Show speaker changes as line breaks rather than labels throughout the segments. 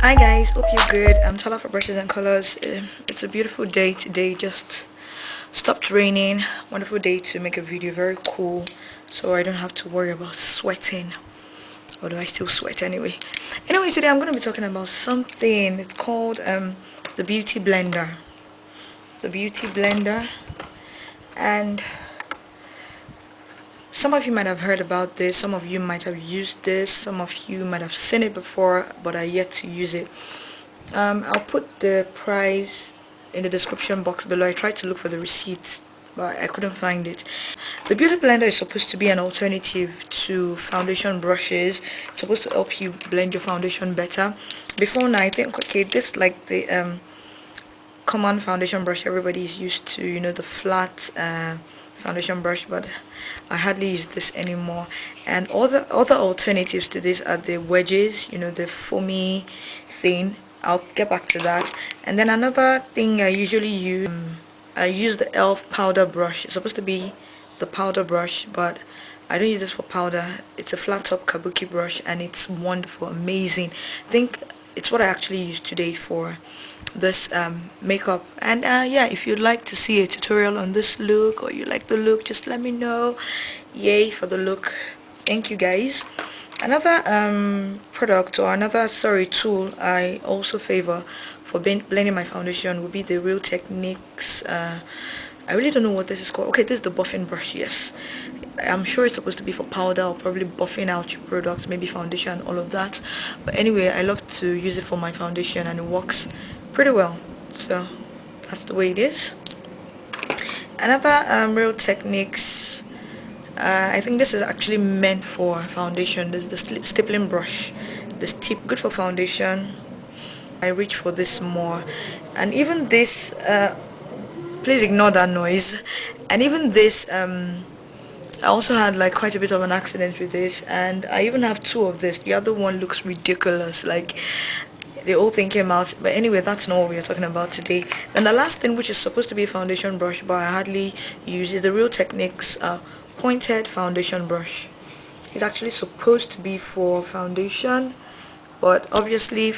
Hi guys, hope you're good. I'm Tala for Brushes and Colors. It's a beautiful day today, just stopped raining. Wonderful day to make a video, very cool, so I don't have to worry about sweating, although I still sweat anyway. Anyway, today I'm going to be talking about something. It's called the Beauty Blender. The Beauty Blender. And some of you might have heard about this, some of you might have used this, some of you might have seen it before but are yet to use it. I'll put the price in the description box below. I tried to look for the receipts but I couldn't find it. The Beauty Blender is supposed to be an alternative to foundation brushes. It's supposed to help you blend your foundation better. Before now, I think, okay, this like the common foundation brush everybody is used to, you know, the flat foundation brush, but I hardly use this anymore. And all the other alternatives to this are the wedges, you know, the foamy thing. I'll get back to that. And then another thing I usually use, I use the elf powder brush. It's supposed to be the powder brush, but I don't use this for powder. It's a flat top kabuki brush and it's wonderful, amazing. I think it's what I actually used today for this makeup. And yeah, if you'd like to see a tutorial on this look or you like the look, just let me know. Yay for the look. Thank you guys. Another product or another tool I also favor for blending my foundation would be the Real Techniques. I really don't know what this is called. Okay, this is the buffing brush. Yes, I'm sure it's supposed to be for powder or probably buffing out your products, maybe foundation, all of that. But anyway, I love to use it for my foundation and it works pretty well. So that's the way it is. Another Real Techniques, I think this is actually meant for foundation. This is the stippling brush. This tip, good for foundation. I reach for this more. And even this, please ignore that noise. And even this, I also had like quite a bit of an accident with this, and I even have two of this. The other one looks ridiculous, like the whole thing came out. But anyway, that's not what we are talking about today. And the last thing, which is supposed to be a foundation brush but I hardly use, is the Real Techniques pointed foundation brush. It's actually supposed to be for foundation, but obviously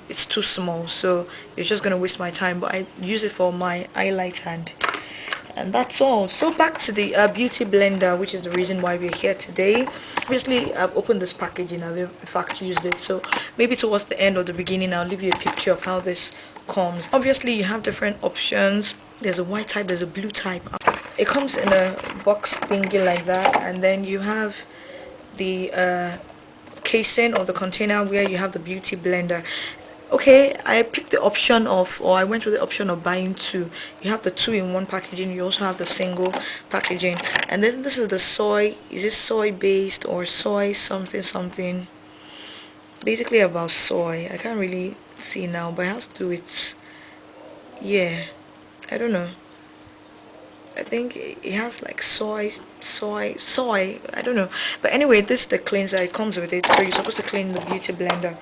it's too small, so it's just gonna waste my time. But I use it for my highlight and that's all. So back to the Beauty Blender, which is the reason why we're here today. Obviously I've opened this packaging, I've in fact used it, so maybe towards the end or the beginning I'll leave you a picture of how this comes. Obviously you have different options. There's a white type, there's a blue type. It comes in a box thingy like that, and then you have the casing or the container where you have the Beauty Blender. Okay, I picked the option of, or I went with the option of buying two. You have the 2-in-1 packaging, you also have the single packaging. And then this is the soy. Is it soy based or soy something? Basically about soy. I can't really see now, but it has to do with, yeah, I don't know. I think it has like soy, I don't know. But anyway, this is the cleanser, it comes with it. So you're supposed to clean the Beauty Blender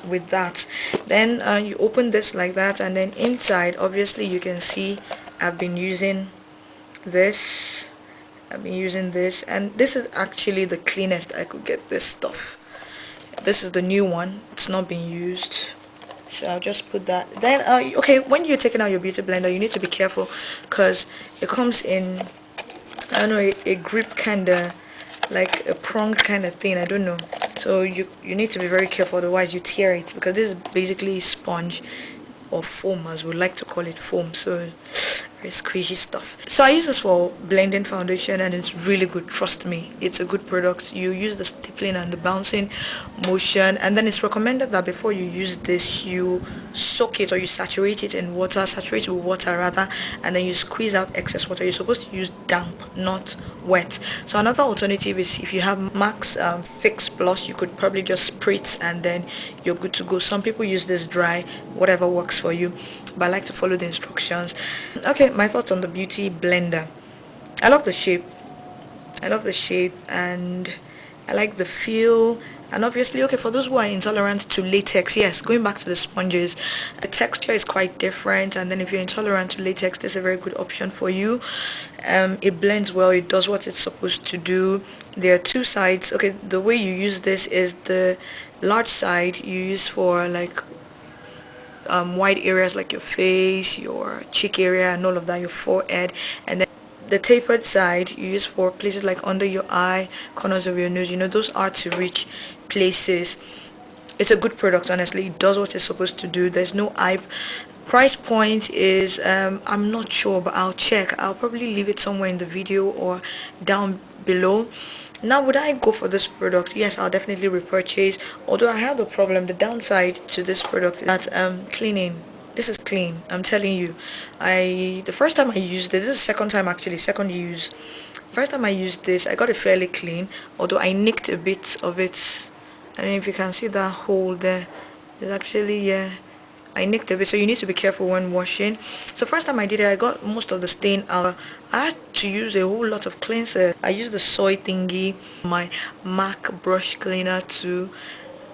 with that. Then you open this like that, and then inside, obviously you can see I've been using this. And this is actually the cleanest I could get this stuff. This is the new one. It's not being used. So I'll just put that. Then okay, when you're taking out your Beauty Blender, you need to be careful because it comes in, I don't know, a grip kind of, like a prong kind of thing, I don't know. So you need to be very careful, otherwise you tear it, because this is basically sponge or foam, as we like to call it, foam. So very squishy stuff. So I use this for blending foundation and it's really good, trust me. It's a good product. You use the stippling and the bouncing motion, and then it's recommended that before you use this you soak it, or you saturate it with water rather, and then you squeeze out excess water. You're supposed to use damp, not wet. So another alternative is, if you have Max Fix Plus, you could probably just spray it and then you're good to go. Some people use this dry, whatever works for you, but I like to follow the instructions. Okay, my thoughts on the Beauty Blender. I love the shape, and I like the feel. And obviously, okay, for those who are intolerant to latex, yes, going back to the sponges, the texture is quite different, and then if you're intolerant to latex, this is a very good option for you. It blends well, it does what it's supposed to do. There are two sides. Okay, the way you use this is the large side you use for like wide areas like your face, your cheek area, and all of that, your forehead. And then the tapered side you use for places like under your eye, corners of your nose. Those are to reach places. It's a good product, honestly. It does what it's supposed to do. There's no eye. Price point is I'm not sure, but I'll check. I'll probably leave it somewhere in the video or down below. Now, would I go for this product? Yes, I'll definitely repurchase. Although I have the problem, the downside to this product is that cleaning. This is clean, I'm telling you. The first time I used it, this is the second time actually, second use. First time I used this, I got it fairly clean, although I nicked a bit of it. And if you can see that hole there, it's actually, yeah, I nicked a bit, so you need to be careful when washing. So first time I did it, I got most of the stain out. I had to use a whole lot of cleanser. I used the soy thingy, my MAC brush cleaner too.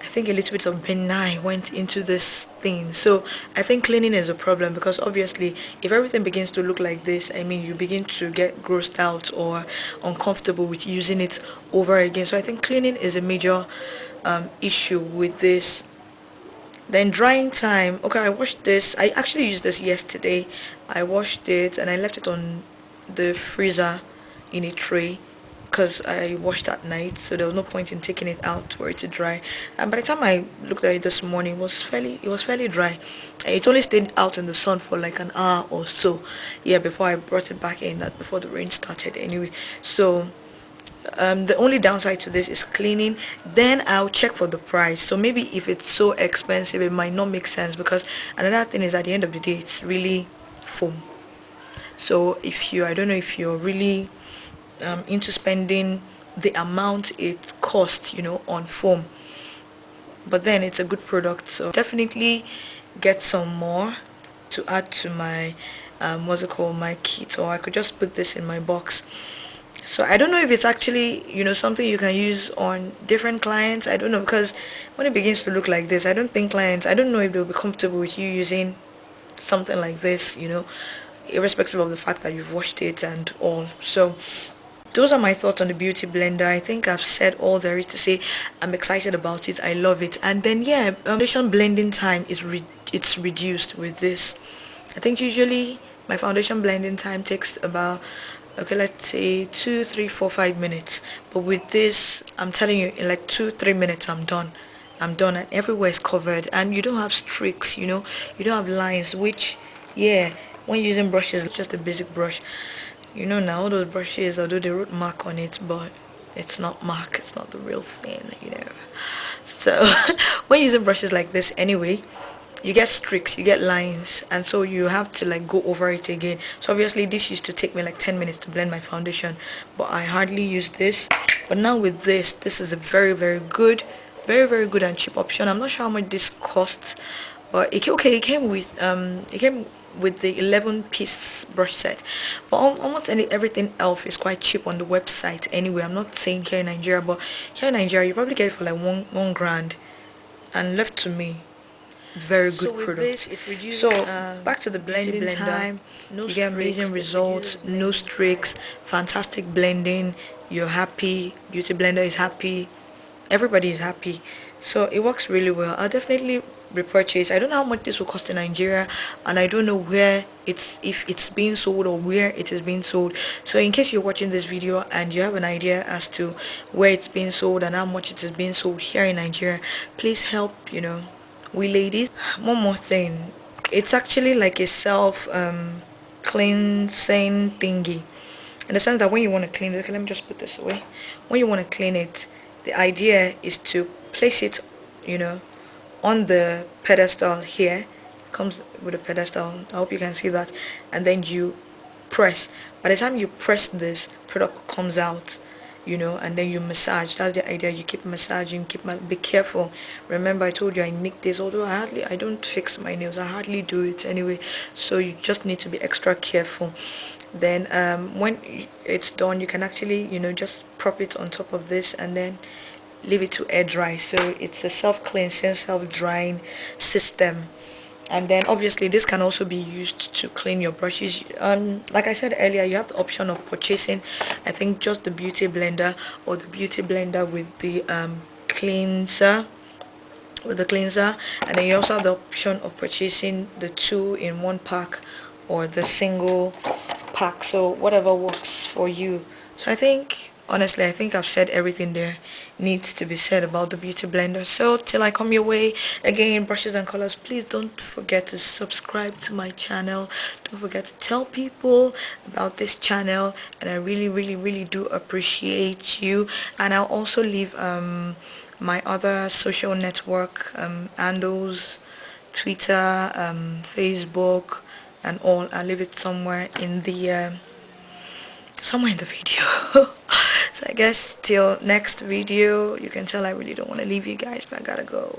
I think a little bit of benign went into this thing. So I think cleaning is a problem, because obviously if everything begins to look like this, I mean, you begin to get grossed out or uncomfortable with using it over again. So I think cleaning is a major issue with this. Then drying time. Okay, I washed this. I actually used this yesterday. I washed it and I left it on the freezer in a tray because I washed at night, so there was no point in taking it out for it to dry. And by the time I looked at it this morning, it was fairly dry. It only stayed out in the sun for like an hour or so, yeah, before I brought it back in, before the rain started anyway. So the only downside to this is cleaning. Then I'll check for the price. So maybe if it's so expensive, it might not make sense, because another thing is, at the end of the day, it's really foam. So I don't know if you're really into spending the amount it costs, on foam, but then it's a good product. So definitely get some more to add to my what's it called, my kit, or I could just put this in my box. So I don't know if it's actually, something you can use on different clients. I don't know, because when it begins to look like this, I don't know if they'll be comfortable with you using something like this, irrespective of the fact that you've washed it and all. So those are my thoughts on the beauty blender. I think I've said all there is to say. I'm excited about it. I love it. And then yeah, foundation blending time it's reduced with this. I think usually my foundation blending time takes about, okay, let's say 2 3 4 5 minutes, but with this, I'm telling you, in like 2 3 minutes I'm done, and everywhere is covered, and you don't have streaks, you don't have lines, which, yeah, when using brushes, just a basic brush, now all those brushes, although they wrote mark on it, but it's not mark, it's not the real thing. So when using brushes like this anyway, you get streaks, you get lines, and so you have to like go over it again. So obviously this used to take me like 10 minutes to blend my foundation, but I hardly use this. But now with this is a very, very good, very, very good and cheap option. I'm not sure how much this costs, but it came with the 11-piece brush set, but almost everything else is quite cheap on the website anyway. I'm not saying here in Nigeria, but here in Nigeria you probably get it for like one grand, and left to me, very good product. This, it reduces, so back to the blending time, you get amazing results, no streaks, fantastic blending, you're happy, beauty blender is happy, everybody is happy. So it works really well. I'll definitely repurchase. I don't know how much this will cost in Nigeria, and I don't know if it's being sold or where it is being sold. So in case you're watching this video and you have an idea as to where it's being sold and how much it is being sold here in Nigeria, please help, we ladies. One more thing, it's actually like a self cleansing thingy, in the sense that when you want to clean it, okay, let me just put this away. When you want to clean it, the idea is to place it, on the pedestal here. Comes with a pedestal, I hope you can see that, and then you press. By the time you press, this product comes out, and then you massage. That's the idea. You keep massaging, be careful. Remember, I told you I nick this, although I don't fix my nails, I hardly do it anyway, so you just need to be extra careful. Then when it's done, you can actually, just prop it on top of this and then leave it to air dry. So it's a self-cleansing, self-drying system. And then obviously this can also be used to clean your brushes. Like I said earlier, you have the option of purchasing, I think, just the beauty blender, or the beauty blender with the cleanser, with the cleanser, and then you also have the option of purchasing the 2-in-1 pack or the single pack, so whatever works for you. So I think, honestly, I think I've said everything there needs to be said about the beauty blender. So till I come your way again, brushes and colors, please don't forget to subscribe to my channel. Don't forget to tell people about this channel, and I really really do appreciate you. And I'll also leave my other social network handles, Twitter, Facebook, and all. I'll leave it somewhere in the video. So I guess till next video. You can tell I really don't want to leave you guys, but I gotta go.